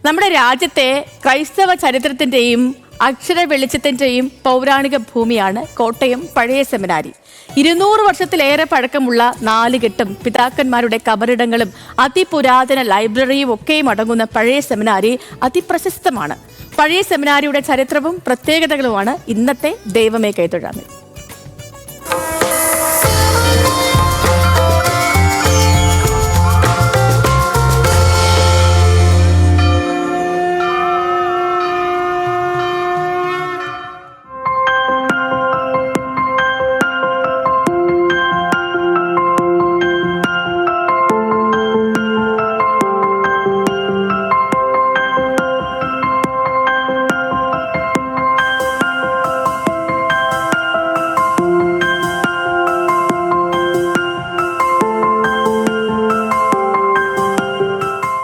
നമ്മുടെ രാജ്യത്തെ ക്രൈസ്തവ ചരിത്രത്തിന്റെയും അക്ഷര വെളിച്ചത്തിന്റെയും പൗരാണിക ഭൂമിയാണ് കോട്ടയം പഴയ സെമിനാരി. 200 വർഷത്തിലേറെ പഴക്കമുള്ള 4 കെട്ടും പിതാക്കന്മാരുടെ കബറിടങ്ങളും അതിപുരാതന ലൈബ്രറിയും ഒക്കെയും അടങ്ങുന്ന പഴയ സെമിനാരി അതിപ്രശസ്തമാണ്. പഴയ സെമിനാരിയുടെ ചരിത്രവും പ്രത്യേകതകളുമാണ് ഇന്നത്തെ ദൈവമേ കൈതൊഴാൻ.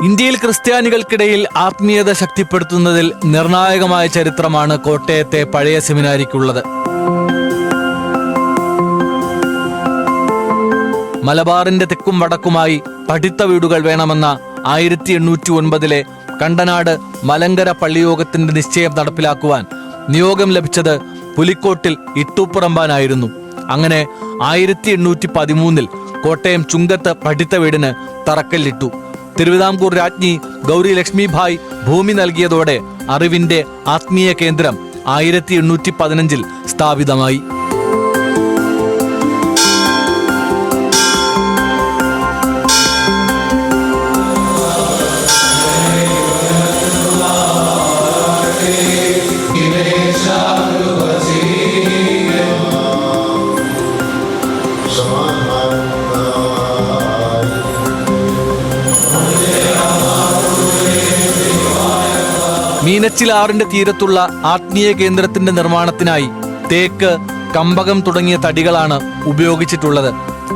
ഇന്ത്യയിൽ ക്രിസ്ത്യാനികൾക്കിടയിൽ ആത്മീയത ശക്തിപ്പെടുത്തുന്നതിൽ നിർണായകമായ ചരിത്രമാണ് കോട്ടയത്തെ പഴയ സെമിനാരിക്കുള്ളത്. മലബാറിന്റെ തെക്കും വടക്കുമായി പഠിത്ത വീടുകൾ വേണമെന്ന 1809 കണ്ടനാട് മലങ്കര പള്ളിയോഗത്തിന്റെ നിശ്ചയം നടപ്പിലാക്കുവാൻ നിയോഗം ലഭിച്ചത് പുലിക്കോട്ടിൽ ഇട്ടൂപ്പുറമ്പാനായിരുന്നു. അങ്ങനെ 1813 കോട്ടയം ചുങ്കത്ത് പഠിത്ത വീടിന് തറക്കല്ലിട്ടു. തിരുവിതാംകൂർ രാജ്ഞി ഗൗരി ലക്ഷ്മിഭായ് ഭൂമി നൽകിയതോടെ അറിവിന്റെ ആത്മീയ കേന്ദ്രം 1815 സ്ഥാപിതമായി. മീനച്ചിലാറിന്റെ തീരത്തുള്ള ആത്മീയ കേന്ദ്രത്തിന്റെ നിർമ്മാണത്തിനായി തേക്ക്, കമ്പകം തുടങ്ങിയ തടികളാണ് ഉപയോഗിച്ചിട്ടുള്ളത്.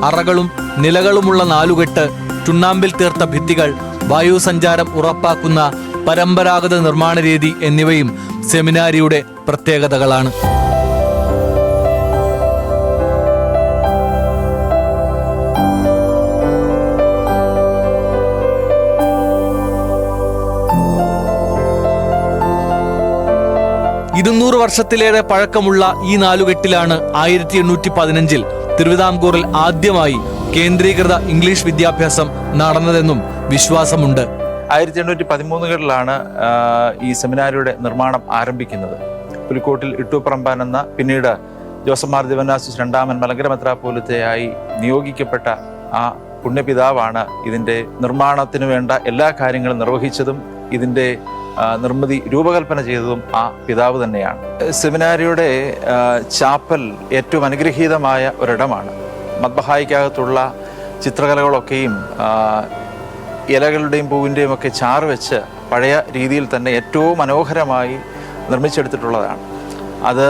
അറകളും നിലകളുമുള്ള 4 കെട്ട്, ചുണ്ണാമ്പിൽ തീർത്ത ഭിത്തികൾ, വായുസഞ്ചാരം ഉറപ്പാക്കുന്ന പരമ്പരാഗത നിർമ്മാണ രീതി എന്നിവയും സെമിനാരിയുടെ പ്രത്യേകതകളാണ്. വർഷത്തിലേറെ പഴക്കമുള്ള ഈ 4 കെട്ടിലാണ് 1815 തിരുവിതാംകൂറിൽ ആദ്യമായി കേന്ദ്രീകൃത ഇംഗ്ലീഷ് വിദ്യാഭ്യാസം നടന്നതെന്നും വിശ്വാസമുണ്ട്. 1813 ഈ സെമിനാരിയുടെ നിർമ്മാണം ആരംഭിക്കുന്നത്. പുലിക്കോട്ടിൽ ഇട്ടൂപ്പറമ്പാൻ എന്ന പിന്നീട് ജോസഫ് മാർ ദിവന്നാസിസ് രണ്ടാമൻ മലങ്കര മെത്രാപ്പോലീത്തയായി നിയോഗിക്കപ്പെട്ട ആ പുണ്യപിതാവാണ് ഇതിൻ്റെ നിർമ്മാണത്തിന് വേണ്ട എല്ലാ കാര്യങ്ങളും നിർവഹിച്ചതും ഇതിൻ്റെ നിർമ്മിതി രൂപകൽപ്പന ചെയ്തതും ആ പിതാവ് തന്നെയാണ്. സെമിനാരിയുടെ ചാപ്പൽ ഏറ്റവും അനുഗ്രഹീതമായ ഒരിടമാണ്. മദ്ബഹായ്ക്കകത്തുള്ള ചിത്രകലകളൊക്കെയും ഇലകളുടെയും പൂവിൻ്റെയും ഒക്കെ ചാറ് വെച്ച് പഴയ രീതിയിൽ തന്നെ ഏറ്റവും മനോഹരമായി നിർമ്മിച്ചെടുത്തിട്ടുള്ളതാണ്. അത്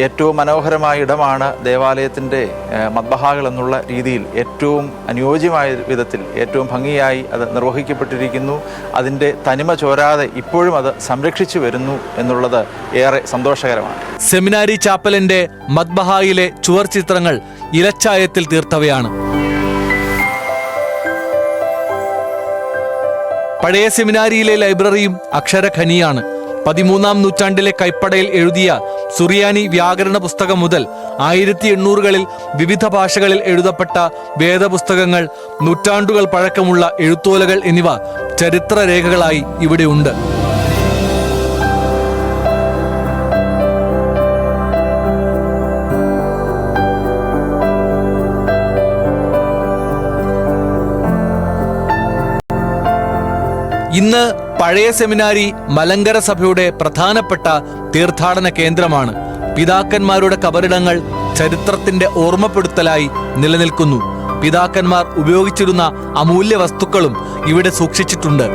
ഏറ്റവും മനോഹരമായ ഇടമാണ്. ദേവാലയത്തിൻ്റെ മദ്ബഹാകൾ എന്നുള്ള രീതിയിൽ ഏറ്റവും അനുയോജ്യമായ വിധത്തിൽ ഏറ്റവും ഭംഗിയായി അത് നിർവഹിക്കപ്പെട്ടിരിക്കുന്നു. അതിൻ്റെ തനിമ ചോരാതെ ഇപ്പോഴും അത് സംരക്ഷിച്ചു വരുന്നു എന്നുള്ളത് ഏറെ സന്തോഷകരമാണ്. സെമിനാരി ചാപ്പലിന്റെ മദ്ബഹായിലെ ചുവർ ചിത്രങ്ങൾ ഇലച്ചായത്തിൽ തീർത്തവയാണ്. പഴയ സെമിനാരിയിലെ ലൈബ്രറിയും അക്ഷരഖനിയാണ്. 13-ാം നൂറ്റാണ്ടിലെ കൈപ്പടയിൽ എഴുതിയ സുറിയാനി വ്യാകരണ പുസ്തകം മുതൽ 1800-കളിൽ വിവിധ ഭാഷകളിൽ എഴുതപ്പെട്ട വേദപുസ്തകങ്ങൾ, നൂറ്റാണ്ടുകൾ പഴക്കമുള്ള എഴുത്തോലകൾ എന്നിവ ചരിത്രരേഖകളായി ഇവിടെയുണ്ട്. ഇന്ന് പഴയ സെമിനാരി മലങ്കര സഭയുടെ പ്രധാനപ്പെട്ട തീർത്ഥാടന കേന്ദ്രമാണ്. പിതാക്കന്മാരുടെ കബറിടങ്ങൾ ചരിത്രത്തിന്റെ ഓർമ്മപ്പെടുത്തലായി നിലനിൽക്കുന്നു. പിതാക്കന്മാർ ഉപയോഗിച്ചിരുന്ന അമൂല്യ വസ്തുക്കളും ഇവിടെ സൂക്ഷിച്ചിട്ടുണ്ട്.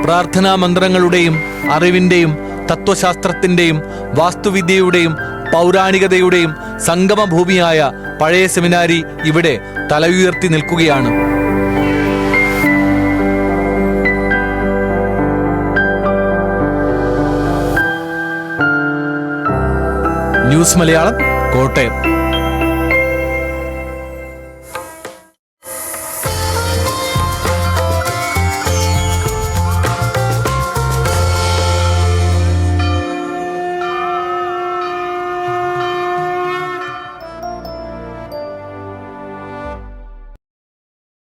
പ്രാർത്ഥനാ മന്ത്രങ്ങളുടെയും അറിവിന്റെയും തത്വശാസ്ത്രത്തിന്റെയും വാസ്തുവിദ്യയുടെയും പൗരാണികതയുടെയും സംഗമഭൂമിയായ പഴയ സെമിനാരി ഇവിടെ തലയുയർത്തി നിൽക്കുകയാണ്. ന്യൂസ് മലയാളം, കോട്ടയം.